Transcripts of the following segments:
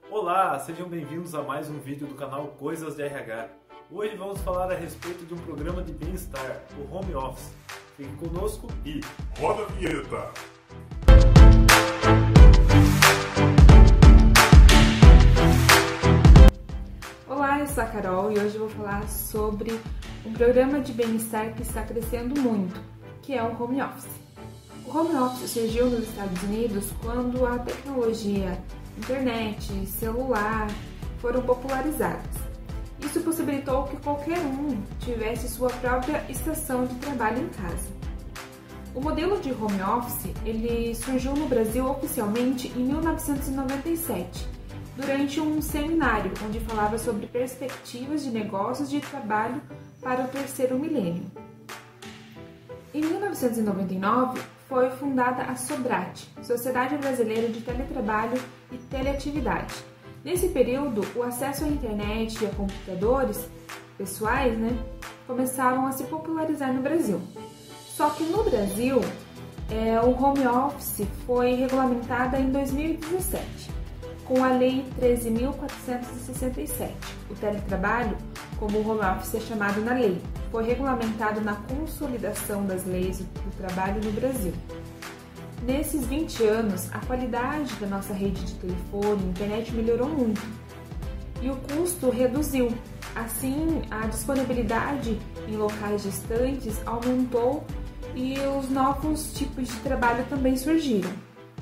Olá, sejam bem-vindos a mais um vídeo do canal Coisas de RH. Hoje vamos falar a respeito de um programa de bem-estar, o Home Office. Fique conosco e roda a vinheta! Olá, eu sou a Carol e hoje eu vou falar sobre um programa de bem-estar que está crescendo muito, que é o Home Office. O Home Office surgiu nos Estados Unidos quando a tecnologia, internet, celular foram popularizadas. Isso possibilitou que qualquer um tivesse sua própria estação de trabalho em casa. O modelo de home office ele surgiu no Brasil oficialmente em 1997, durante um seminário onde falava sobre perspectivas de negócios de trabalho para o terceiro milênio. Em 1999, foi fundada a SOBRAT, Sociedade Brasileira de Teletrabalho e Teleatividade. Nesse período, o acesso à internet e a computadores pessoais começaram a se popularizar no Brasil. Só que no Brasil, o home office foi regulamentada em 2017, com a Lei 13.467. O teletrabalho, como o home office é chamado na lei, foi regulamentado na consolidação das leis do trabalho no Brasil. Nesses 20 anos, a qualidade da nossa rede de telefone e internet melhorou muito e o custo reduziu. Assim, a disponibilidade em locais distantes aumentou e os novos tipos de trabalho também surgiram.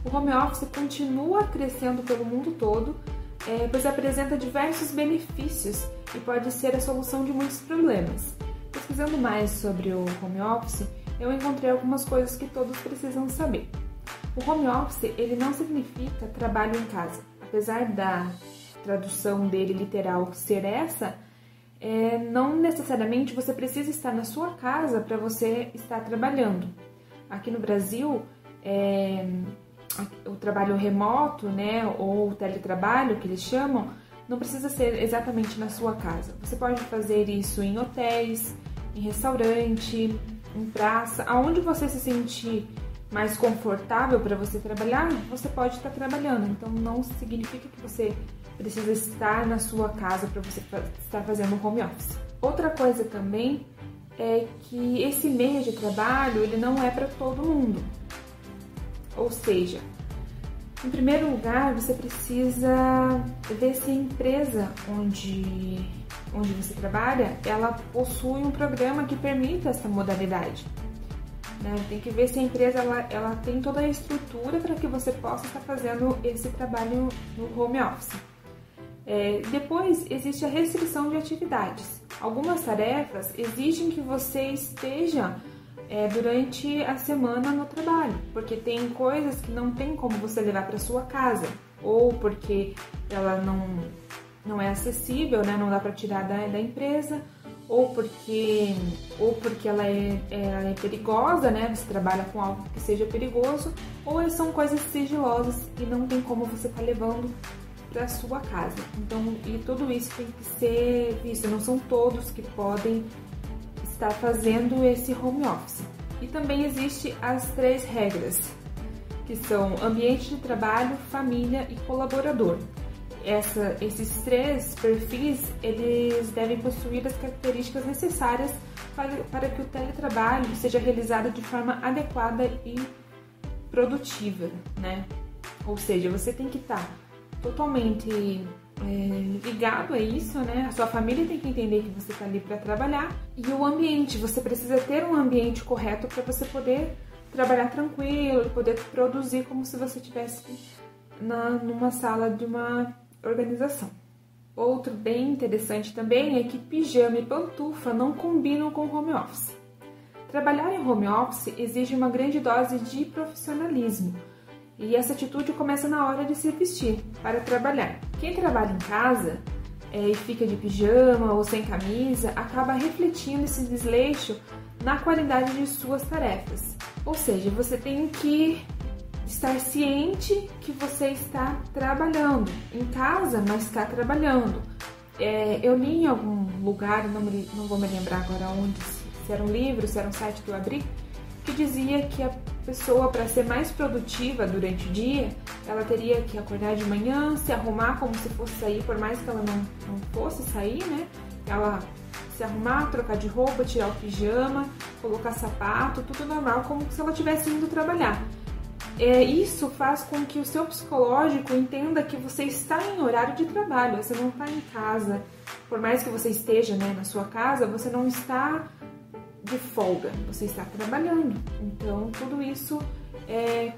O home office continua crescendo pelo mundo todo, pois apresenta diversos benefícios e pode ser a solução de muitos problemas. Pesquisando mais sobre o home office, eu encontrei algumas coisas que todos precisam saber. O home office ele não significa trabalho em casa. Apesar da tradução dele literal ser essa, não necessariamente você precisa estar na sua casa para você estar trabalhando. Aqui no Brasil, o trabalho remoto, ou o teletrabalho, que eles chamam, não precisa ser exatamente na sua casa. Você pode fazer isso em hotéis, em restaurante, em praça, aonde você se sentir mais confortável para você trabalhar, você pode estar trabalhando. Então não significa que você precisa estar na sua casa para você estar fazendo home office. Outra coisa também é que esse meio de trabalho ele não é para todo mundo. Ou seja, em primeiro lugar, você precisa ver se a empresa onde você trabalha, ela possui um programa que permita essa modalidade. Tem que ver se a empresa ela tem toda a estrutura para que você possa estar fazendo esse trabalho no home office. Depois, existe a restrição de atividades. Algumas tarefas exigem que você esteja durante a semana no trabalho, porque tem coisas que não tem como você levar para sua casa, ou porque ela não é acessível, não dá para tirar da empresa, ou porque ela é perigosa, você trabalha com algo que seja perigoso, ou são coisas sigilosas e não tem como você estar levando para sua casa. Então, e tudo isso tem que ser visto, não são todos que podem estar fazendo esse home office. E também existe as 3 regras, que são ambiente de trabalho, família e colaborador. Esses 3 perfis, eles devem possuir as características necessárias para que o teletrabalho seja realizado de forma adequada e produtiva, Ou seja, você tem que estar totalmente ligado a isso, A sua família tem que entender que você está ali para trabalhar. E o ambiente, você precisa ter um ambiente correto para você poder trabalhar tranquilo e poder produzir como se você estivesse numa sala de uma organização. Outro bem interessante também é que pijama e pantufa não combinam com home office. Trabalhar em home office exige uma grande dose de profissionalismo e essa atitude começa na hora de se vestir para trabalhar. Quem trabalha em casa e fica de pijama ou sem camisa acaba refletindo esse desleixo na qualidade de suas tarefas. Ou seja, você tem que estar ciente que você está trabalhando em casa, mas está trabalhando. Eu li em algum lugar, não vou me lembrar agora onde, se era um livro, se era um site que eu abri, que que dizia que a pessoa, para ser mais produtiva durante o dia, ela teria que acordar de manhã, se arrumar como se fosse sair, por mais que ela não fosse sair, né? Ela se arrumar, trocar de roupa, tirar o pijama, colocar sapato, tudo normal, como se ela estivesse indo trabalhar. Isso faz com que o seu psicológico entenda que você está em horário de trabalho, você não está em casa. Por mais que você esteja, né, na sua casa, você não está de folga, você está trabalhando. Então, tudo isso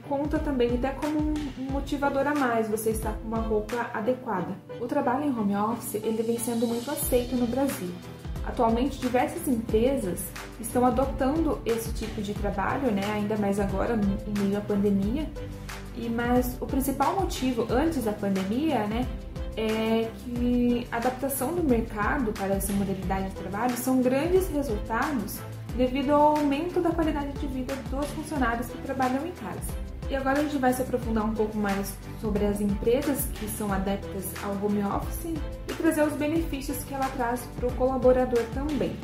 conta também até como um motivador a mais, você está com uma roupa adequada. O trabalho em home office, ele vem sendo muito aceito no Brasil. Atualmente, diversas empresas estão adotando esse tipo de trabalho, né? Ainda mais agora, em meio à pandemia. Mas o principal motivo, antes da pandemia, né, é que a adaptação do mercado para essa modalidade de trabalho são grandes resultados devido ao aumento da qualidade de vida dos funcionários que trabalham em casa. E agora a gente vai se aprofundar um pouco mais sobre as empresas que são adeptas ao home office e trazer os benefícios que ela traz para o colaborador também.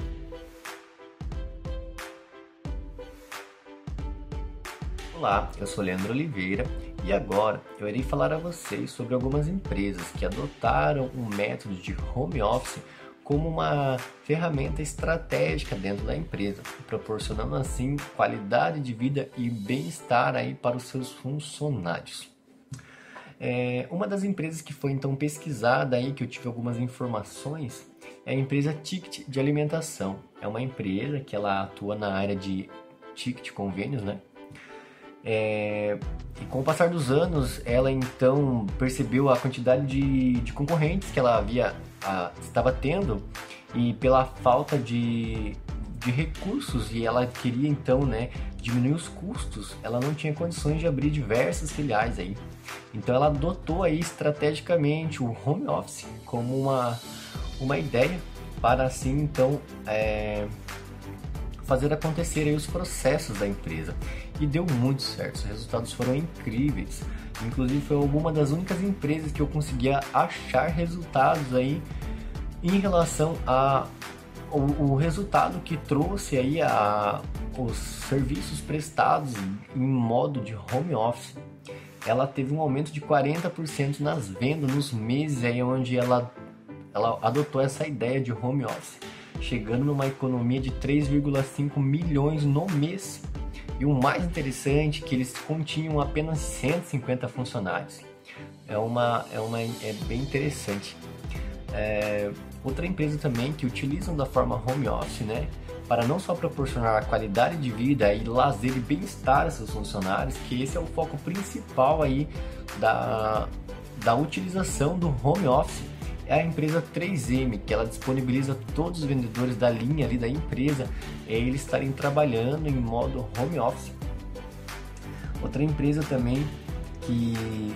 Olá, eu sou Leandro Oliveira e agora eu irei falar a vocês sobre algumas empresas que adotaram o método de home office como uma ferramenta estratégica dentro da empresa, proporcionando assim qualidade de vida e bem-estar aí para os seus funcionários. Uma das empresas que foi então pesquisada aí, que eu tive algumas informações, é a empresa Ticket de Alimentação. É uma empresa que ela atua na área de ticket convênios, né? E com o passar dos anos, ela então percebeu a quantidade de concorrentes que ela estava tendo e pela falta de recursos, e ela queria então, né, diminuir os custos, ela não tinha condições de abrir diversas filiais aí. Então ela adotou aí estrategicamente o home office como uma ideia para assim então fazer acontecer aí os processos da empresa, e deu muito certo, os resultados foram incríveis. Inclusive foi uma das únicas empresas que eu conseguia achar resultados aí em relação o resultado que trouxe aí os serviços prestados em modo de home office. Ela teve um aumento de 40% nas vendas nos meses aí onde ela adotou essa ideia de home office, chegando numa economia de 3,5 milhões no mês. E o mais interessante é que eles continham apenas 150 funcionários. É bem interessante. Outra empresa também que utilizam da forma home office, né, para não só proporcionar qualidade de vida e lazer e bem-estar a seus funcionários, que esse é o foco principal aí da utilização do home office, é a empresa 3M, que ela disponibiliza todos os vendedores da linha ali da empresa eles estarem trabalhando em modo home office. Outra empresa também que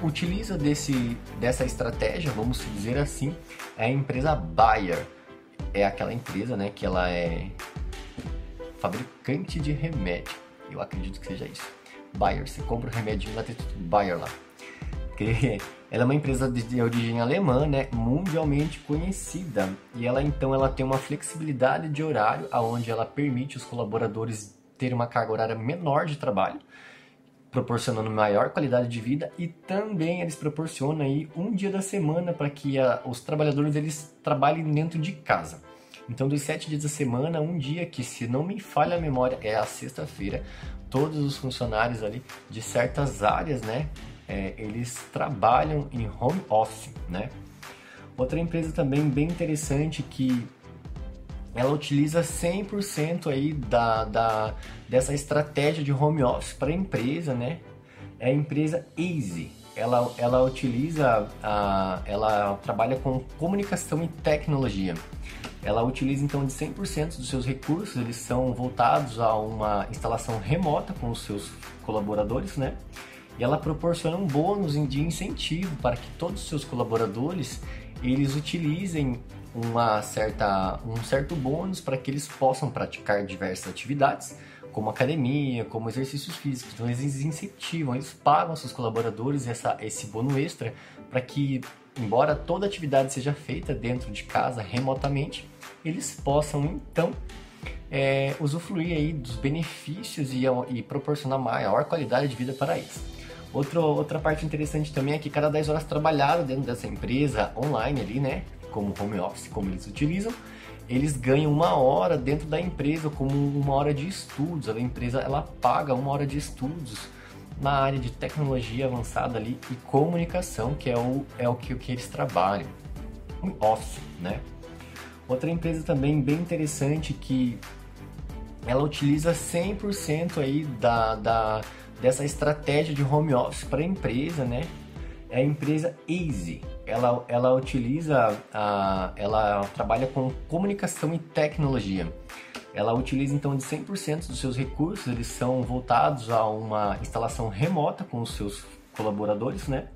utiliza dessa estratégia, vamos dizer assim, é a empresa Bayer. É aquela empresa, né, que ela é fabricante de remédio. Eu acredito que seja isso. Bayer, você compra o remédio, vai ter tudo Bayer lá. Ela é uma empresa de origem alemã, né, mundialmente conhecida, e ela tem uma flexibilidade de horário, onde ela permite os colaboradores terem uma carga horária menor de trabalho, proporcionando maior qualidade de vida, e também eles proporcionam aí um dia da semana para que os trabalhadores eles trabalhem dentro de casa. Então, dos 7 dias da semana, um dia que, se não me falha a memória, é a sexta-feira, todos os funcionários ali de certas áreas, né, eles trabalham em home office, né? Outra empresa também bem interessante que ela utiliza 100% aí dessa estratégia de home office para a empresa, né? É a empresa Easy. Ela trabalha com comunicação e tecnologia. Ela utiliza então de 100% dos seus recursos, eles são voltados a uma instalação remota com os seus colaboradores, né? E ela proporciona um bônus de incentivo para que todos os seus colaboradores eles utilizem um certo bônus para que eles possam praticar diversas atividades, como academia, como exercícios físicos. Então eles incentivam, eles pagam aos seus colaboradores esse bônus extra para que, embora toda atividade seja feita dentro de casa remotamente, eles possam então usufruir aí dos benefícios e proporcionar maior qualidade de vida para eles. Outra parte interessante também é que cada 10 horas trabalhadas dentro dessa empresa online ali, né, como home office, como eles utilizam, eles ganham 1 hora dentro da empresa como 1 hora de estudos. A empresa ela paga 1 hora de estudos na área de tecnologia avançada ali e comunicação, que é o que eles trabalham, home office, né? Outra empresa também bem interessante que ela utiliza 100% aí dessa estratégia de home office para a empresa, né? É a empresa Easy. Ela trabalha com comunicação e tecnologia. Ela utiliza então de 100% dos seus recursos, eles são voltados a uma instalação remota com os seus colaboradores, né?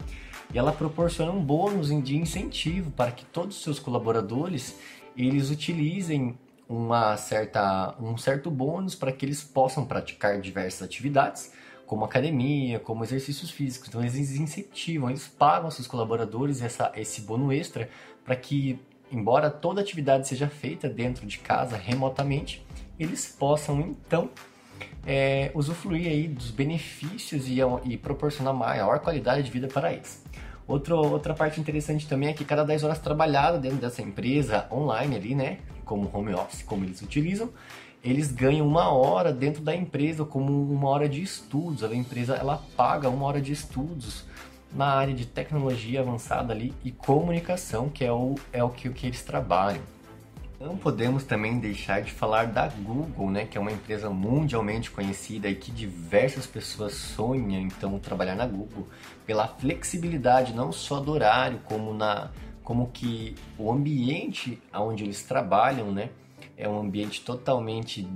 E ela proporciona um bônus de incentivo para que todos os seus colaboradores eles utilizem um certo bônus para que eles possam praticar diversas atividades, como academia, como exercícios físicos. Então eles incentivam, eles pagam aos seus colaboradores esse bônus extra para que, embora toda atividade seja feita dentro de casa, remotamente, eles possam então usufruir aí dos benefícios e proporcionar maior qualidade de vida para eles. Outra parte interessante também é que cada 10 horas trabalhadas dentro dessa empresa online ali, né, como home office, como eles utilizam, eles ganham 1 hora dentro da empresa como 1 hora de estudos. A empresa ela paga 1 hora de estudos na área de tecnologia avançada ali e comunicação, que é o que eles trabalham. Não podemos também deixar de falar da Google, né, que é uma empresa mundialmente conhecida e que diversas pessoas sonham então trabalhar na Google pela flexibilidade não só do horário, como que o ambiente onde eles trabalham, né, é um ambiente totalmente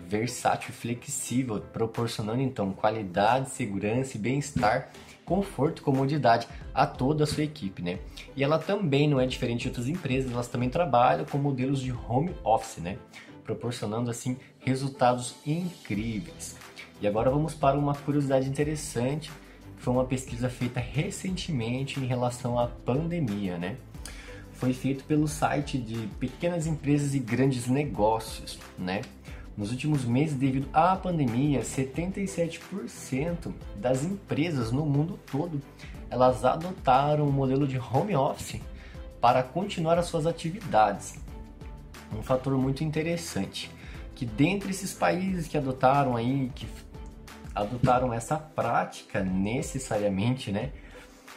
versátil e flexível, proporcionando então qualidade, segurança e bem-estar, conforto e comodidade a toda a sua equipe, né? E ela também não é diferente de outras empresas, elas também trabalham com modelos de home office, né? Proporcionando assim resultados incríveis. E agora vamos para uma curiosidade interessante, que foi uma pesquisa feita recentemente em relação à pandemia, né? Foi feito pelo site de pequenas empresas e grandes negócios, né? Nos últimos meses, devido à pandemia, 77% das empresas no mundo todo, elas adotaram o modelo de home office para continuar as suas atividades. Um fator muito interessante, que dentre esses países que adotaram essa prática necessariamente, né,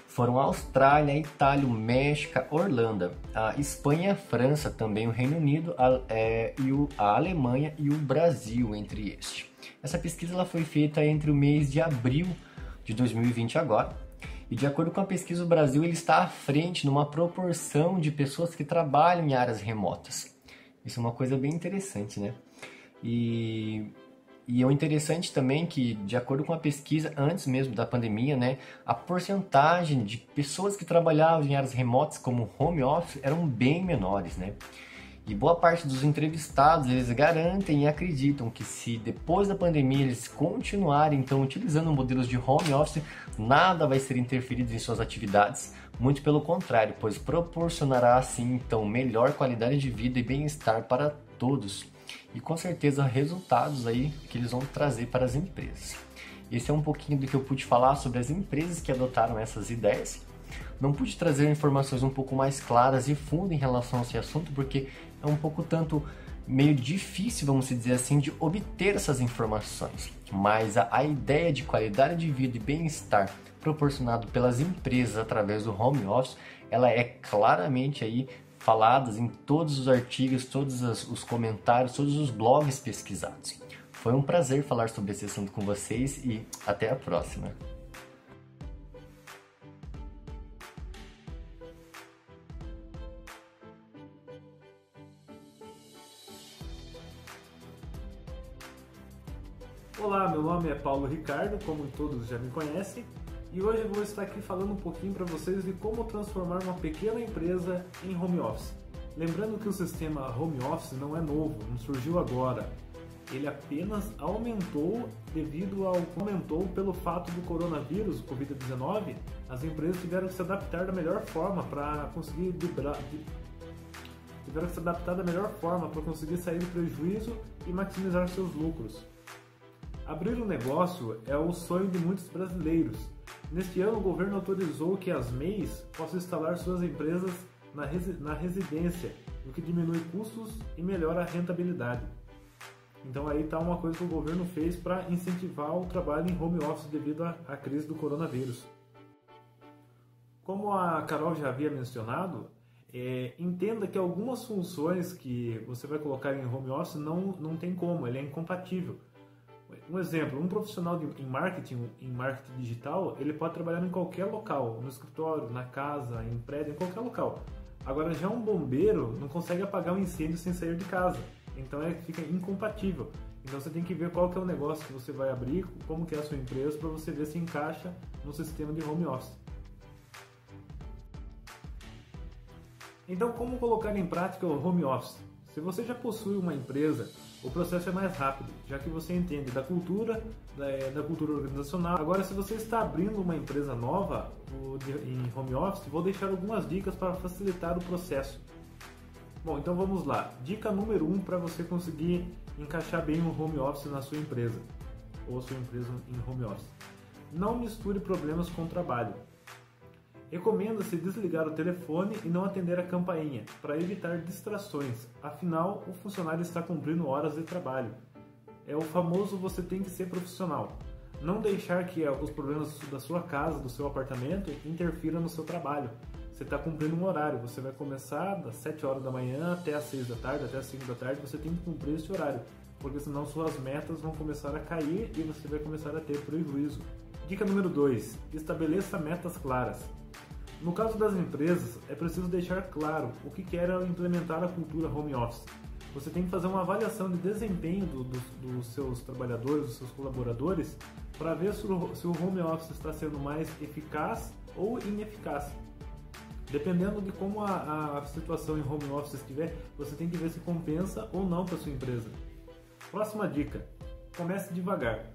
foram a Austrália, a Itália, o México, a Holanda, a Espanha, a França, também o Reino Unido, a Alemanha e o Brasil, entre estes. Essa pesquisa ela foi feita entre o mês de abril de 2020 agora, e de acordo com a pesquisa, o Brasil ele está à frente numa proporção de pessoas que trabalham em áreas remotas. Isso é uma coisa bem interessante, né? E o interessante também que, de acordo com a pesquisa, antes mesmo da pandemia, né, a porcentagem de pessoas que trabalhavam em áreas remotas como home office eram bem menores, né? E boa parte dos entrevistados, eles garantem e acreditam que se depois da pandemia eles continuarem então utilizando modelos de home office, nada vai ser interferido em suas atividades, muito pelo contrário, pois proporcionará assim então melhor qualidade de vida e bem-estar para todos. E com certeza resultados aí que eles vão trazer para as empresas. Esse é um pouquinho do que eu pude falar sobre as empresas que adotaram essas ideias. Não pude trazer informações um pouco mais claras e fundas em relação a esse assunto, porque é um pouco tanto meio difícil, vamos dizer assim, de obter essas informações. Mas a ideia de qualidade de vida e bem-estar proporcionado pelas empresas através do home office, ela é claramente aí faladas em todos os artigos, todos os comentários, todos os blogs pesquisados. Foi um prazer falar sobre esse assunto com vocês e até a próxima. Olá, meu nome é Paulo Ricardo, como todos já me conhecem, e hoje eu vou estar aqui falando um pouquinho para vocês de como transformar uma pequena empresa em home office. Lembrando que o sistema home office não é novo, não surgiu agora. Ele apenas aumentou pelo fato do coronavírus, Covid-19, as empresas tiveram que se adaptar da melhor forma para conseguir tiveram que se adaptar da melhor forma para conseguir sair do prejuízo e maximizar seus lucros. Abrir um negócio é o sonho de muitos brasileiros. Neste ano, o governo autorizou que as MEIs possam instalar suas empresas na residência, o que diminui custos e melhora a rentabilidade. Então aí está uma coisa que o governo fez para incentivar o trabalho em home office devido à crise do coronavírus. Como a Carol já havia mencionado, entenda que algumas funções que você vai colocar em home office não tem como, ele é incompatível. Um exemplo, um profissional em marketing digital, ele pode trabalhar em qualquer local, no escritório, na casa, em prédio, em qualquer local. Agora já um bombeiro não consegue apagar um incêndio sem sair de casa, então fica incompatível. Então você tem que ver qual que é o negócio que você vai abrir, como que é a sua empresa, para você ver se encaixa no sistema de home office. Então, como colocar em prática o home office? Se você já possui uma empresa, o processo é mais rápido, já que você entende da cultura organizacional. Agora, se você está abrindo uma empresa nova em home office, vou deixar algumas dicas para facilitar o processo. Bom, então vamos lá. Dica número 1 para você conseguir encaixar bem um home office na sua empresa, ou a sua empresa em home office. Não misture problemas com o trabalho. Recomenda-se desligar o telefone e não atender a campainha, para evitar distrações, afinal o funcionário está cumprindo horas de trabalho. É o famoso você tem que ser profissional. Não deixar que os problemas da sua casa, do seu apartamento, interfiram no seu trabalho. Você está cumprindo um horário, você vai começar das 7 horas da manhã até as 6 da tarde, até as 5 da tarde, você tem que cumprir esse horário, porque senão suas metas vão começar a cair e você vai começar a ter prejuízo. Dica número 2. Estabeleça metas claras. No caso das empresas, é preciso deixar claro o que quer implementar a cultura home office. Você tem que fazer uma avaliação de desempenho dos seus trabalhadores, dos seus colaboradores, para ver se o home office está sendo mais eficaz ou ineficaz. Dependendo de como a situação em home office estiver, você tem que ver se compensa ou não para a sua empresa. Próxima dica: comece devagar.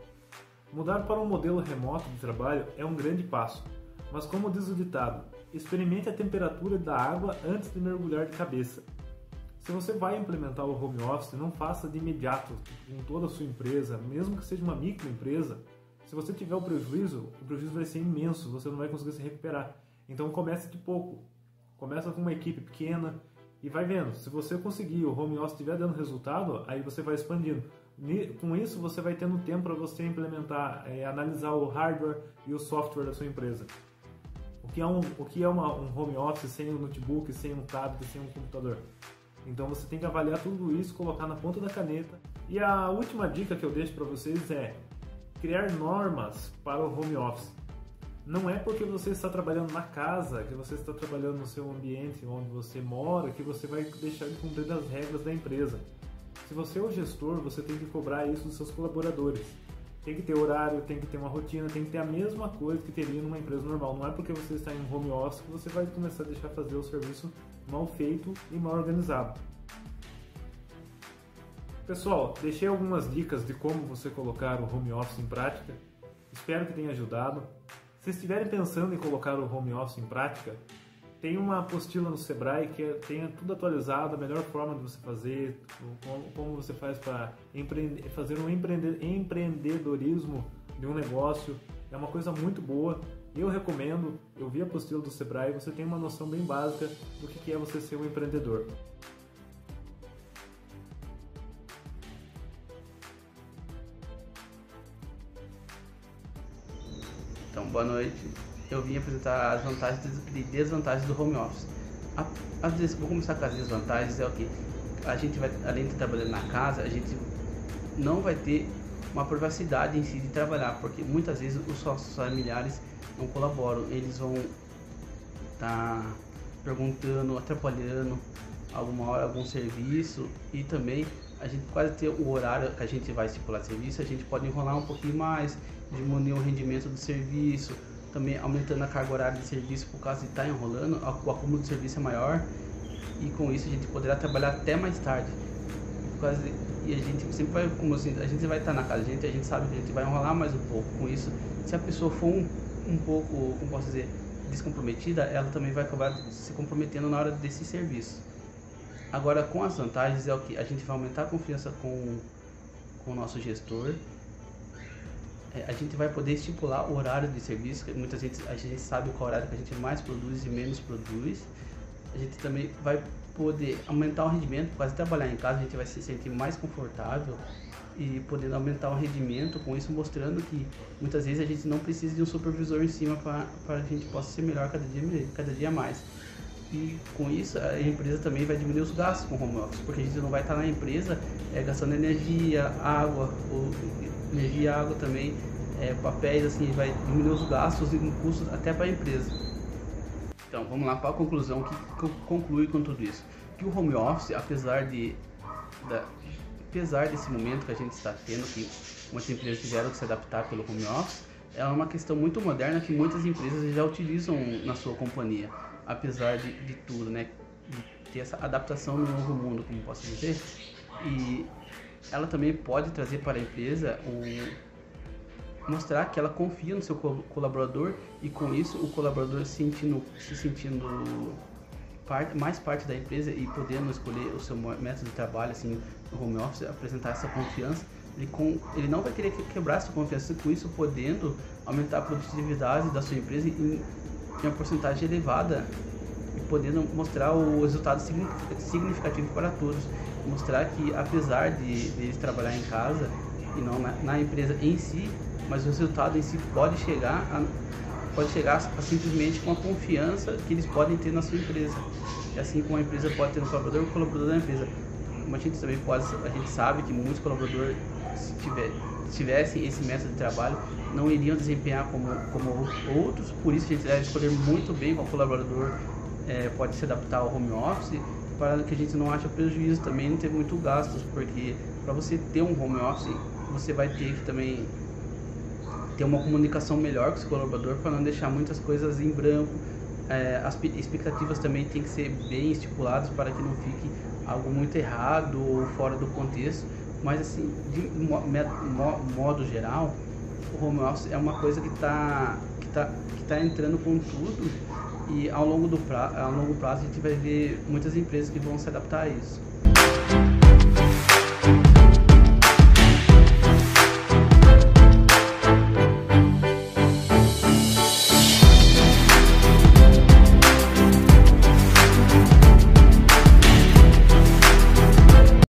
Mudar para um modelo remoto de trabalho é um grande passo. Mas como diz o ditado, experimente a temperatura da água antes de mergulhar de cabeça. Se você vai implementar o home office, não faça de imediato com toda a sua empresa, mesmo que seja uma microempresa. Se você tiver o prejuízo vai ser imenso, você não vai conseguir se recuperar. Então comece de pouco, começa com uma equipe pequena e vai vendo. Se você conseguir, o home office estiver dando resultado, aí você vai expandindo. Com isso você vai tendo tempo para você implementar, analisar o hardware e o software da sua empresa. O que é um home office sem um notebook, sem um tablet, sem um computador? Então você tem que avaliar tudo isso, colocar na ponta da caneta. E a última dica que eu deixo para vocês é criar normas para o home office. Não é porque você está trabalhando na casa, que você está trabalhando no seu ambiente onde você mora, que você vai deixar de cumprir as regras da empresa. Se você é o gestor, você tem que cobrar isso dos seus colaboradores. Tem que ter horário, tem que ter uma rotina, tem que ter a mesma coisa que teria numa empresa normal. Não é porque você está em home office que você vai começar a deixar fazer o serviço mal feito e mal organizado. Pessoal, deixei algumas dicas de como você colocar o home office em prática. Espero que tenha ajudado. Se estiverem pensando em colocar o home office em prática, tem uma apostila no Sebrae que tem tudo atualizado, a melhor forma de você fazer, como você faz para fazer um empreendedorismo de um negócio. É uma coisa muito boa, eu recomendo. Eu vi a apostila do Sebrae e você tem uma noção bem básica do que é você ser um empreendedor. Então, boa noite. Eu vim apresentar as vantagens e desvantagens do home office. Vou começar com as desvantagens. É o que a gente vai, além de estar trabalhando na casa, a gente não vai ter uma privacidade em si de trabalhar, porque muitas vezes os sócios familiares não colaboram, eles vão estar perguntando, atrapalhando alguma hora algum serviço, e também a gente quase ter o horário que a gente vai estipular de serviço, a gente pode enrolar um pouquinho mais, diminuir o rendimento do serviço, também aumentando a carga horária de serviço por causa de estar enrolando, o acúmulo de serviço é maior, e com isso a gente poderá trabalhar até mais tarde. E a gente sempre vai, como assim, a gente vai estar na casa, a gente sabe que a gente vai enrolar mais um pouco. Com isso, se a pessoa for um pouco, como posso dizer, descomprometida, ela também vai acabar se comprometendo na hora desse serviço. Agora, com as vantagens é o que? A gente vai aumentar a confiança com o nosso gestor. A gente vai poder estipular o horário de serviço, que a gente sabe qual horário que a gente mais produz e menos produz. A gente também vai poder aumentar o rendimento, por causa de trabalhar em casa, a gente vai se sentir mais confortável e podendo aumentar o rendimento, com isso mostrando que muitas vezes a gente não precisa de um supervisor em cima para a gente possa ser melhor cada dia mais. E com isso a empresa também vai diminuir os gastos com home office, porque a gente não vai estar na empresa gastando energia, água, também, papéis, assim, vai diminuir os gastos e custos até para a empresa. Então vamos lá para a conclusão que conclui com tudo isso, que o home office, apesar desse momento que a gente está tendo, que muitas empresas tiveram que se adaptar pelo home office, é uma questão muito moderna que muitas empresas já utilizam na sua companhia, apesar de tudo, né, de ter essa adaptação no novo mundo, como posso dizer, e ela também pode trazer para a empresa mostrar que ela confia no seu colaborador e com isso o colaborador se sentindo mais parte da empresa e podendo escolher o seu método de trabalho assim no home office, apresentar essa confiança, ele não vai querer quebrar essa confiança, com isso podendo aumentar a produtividade da sua empresa em uma porcentagem elevada e podendo mostrar o resultado significativo para todos, mostrar que apesar de eles trabalhar em casa e não na empresa em si, mas o resultado em si pode chegar a simplesmente com a confiança que eles podem ter na sua empresa. E assim como a empresa pode ter no colaborador, o colaborador da empresa. Como a gente sabe que muitos colaboradores, se tivessem esse método de trabalho, não iriam desempenhar como outros, por isso a gente deve escolher muito bem qual colaborador pode se adaptar ao home office, para que a gente não ache prejuízo também, não ter muito gastos, porque para você ter um home office, você vai ter que também ter uma comunicação melhor com o seu colaborador para não deixar muitas coisas em branco. As expectativas também têm que ser bem estipuladas para que não fique algo muito errado ou fora do contexto, mas assim, de modo geral, o home office é uma coisa que tá entrando com tudo, e ao longo prazo a gente vai ver muitas empresas que vão se adaptar a isso.